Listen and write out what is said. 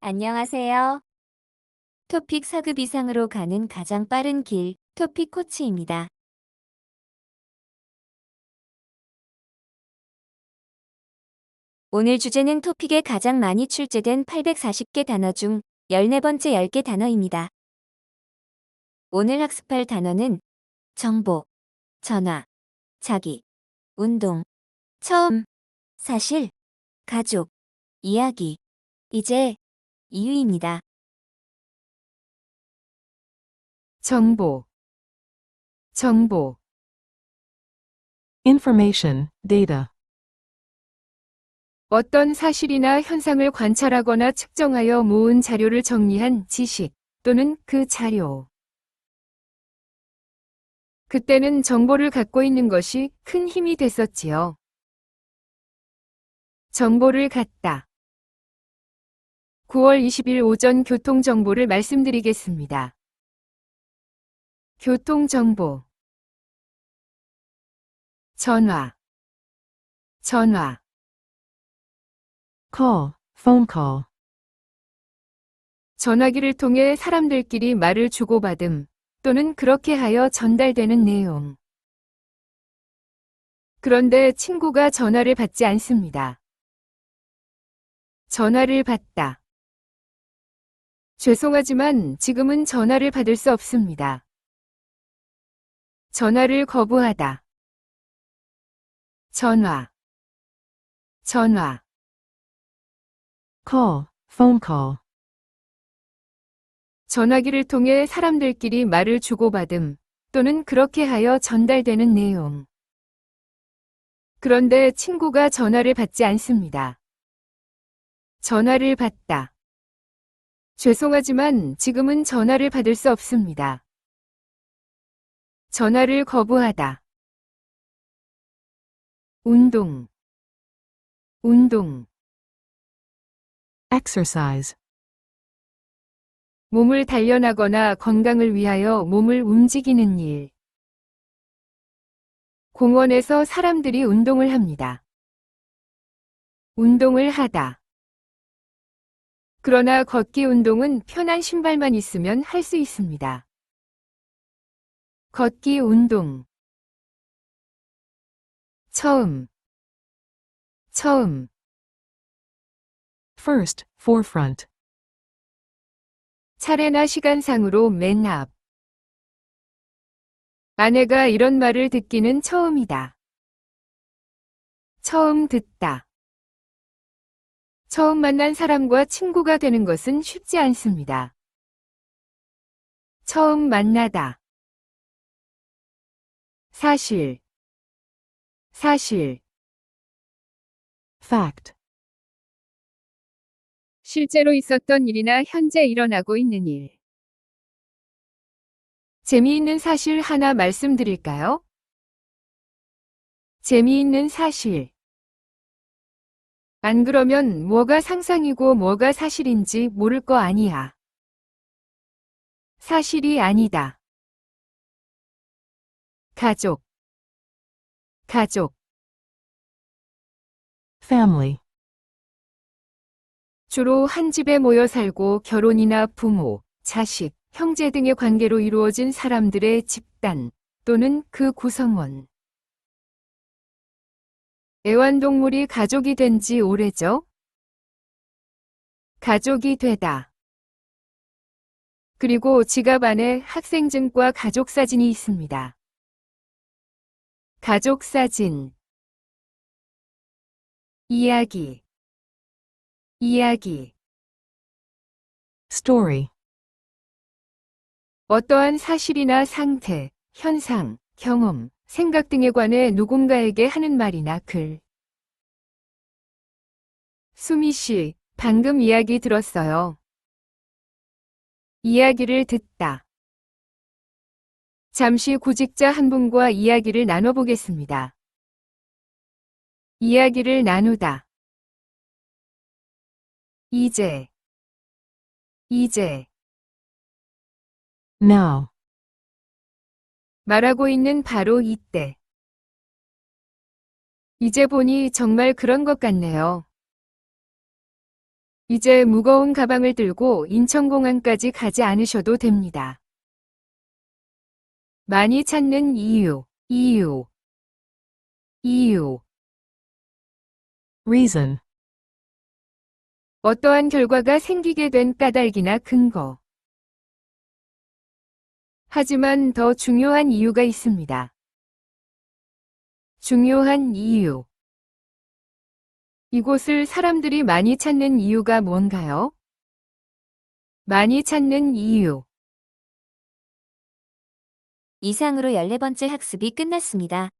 안녕하세요. 토픽 4급 이상으로 가는 가장 빠른 길, 토픽 코치입니다. 오늘 주제는 토픽에 가장 많이 출제된 840개 단어 중 14번째 10개 단어입니다. 오늘 학습할 단어는 정보, 전화, 자기, 운동, 처음, 사실, 가족, 이야기, 이제, 이유입니다. 정보, 정보, Information, data. 어떤 사실이나 현상을 관찰하거나 측정하여 모은 자료를 정리한 지식 또는 그 자료. 그때는 정보를 갖고 있는 것이 큰 힘이 됐었지요. 정보를 갖다. 9월 20일 오전 교통정보를 말씀드리겠습니다. 교통정보. 전화, 전화, Call, phone call. 전화기를 통해 사람들끼리 말을 주고받음 또는 그렇게 하여 전달되는 내용. 그런데 친구가 전화를 받지 않습니다. 전화를 받다. 죄송하지만 지금은 전화를 받을 수 없습니다. 전화를 거부하다. 전화, 전화, Call, phone call. 전화기를 통해 사람들끼리 말을 주고받음 또는 그렇게 하여 전달되는 내용. 그런데 친구가 전화를 받지 않습니다. 전화를 받다. 죄송하지만 지금은 전화를 받을 수 없습니다. 전화를 거부하다. 운동, 운동, Exercise. 몸을 단련하거나 건강을 위하여 몸을 움직이는 일. 공원에서 사람들이 운동을 합니다. 운동을 하다. 그러나 걷기 운동은 편한 신발만 있으면 할 수 있습니다. 걷기 운동. 처음, 처음, First, forefront. 차례나 시간상으로 맨 앞. 아내가 이런 말을 듣기는 처음이다. 처음 듣다. 처음 만난 사람과 친구가 되는 것은 쉽지 않습니다. 처음 만나다. 사실, 사실, Fact. 실제로 있었던 일이나 현재 일어나고 있는 일. 재미있는 사실 하나 말씀드릴까요? 재미있는 사실. 안 그러면 뭐가 상상이고 뭐가 사실인지 모를 거 아니야. 사실이 아니다. 가족, 가족. Family. 주로 한 집에 모여 살고 결혼이나 부모, 자식, 형제 등의 관계로 이루어진 사람들의 집단 또는 그 구성원. 애완동물이 가족이 된 지 오래죠? 가족이 되다. 그리고 지갑 안에 학생증과 가족사진이 있습니다. 가족사진. 이야기. 이야기. Story. 어떠한 사실이나 상태, 현상, 경험, 생각 등에 관해 누군가에게 하는 말이나 글. 수미 씨, 방금 이야기 들었어요. 이야기를 듣다. 잠시 구직자 한 분과 이야기를 나눠보겠습니다. 이야기를 나누다. 이제, 이제. Now. 말하고 있는 바로 이때. 이제 보니 정말 그런 것 같네요. 이제 무거운 가방을 들고 인천공항까지 가지 않으셔도 됩니다. 많이 찾는 이유. Reason. 어떠한 결과가 생기게 된 까닭이나 근거. 하지만 더 중요한 이유가 있습니다. 중요한 이유. 이곳을 사람들이 많이 찾는 이유가 뭔가요? 많이 찾는 이유. 이상으로 14번째 학습이 끝났습니다.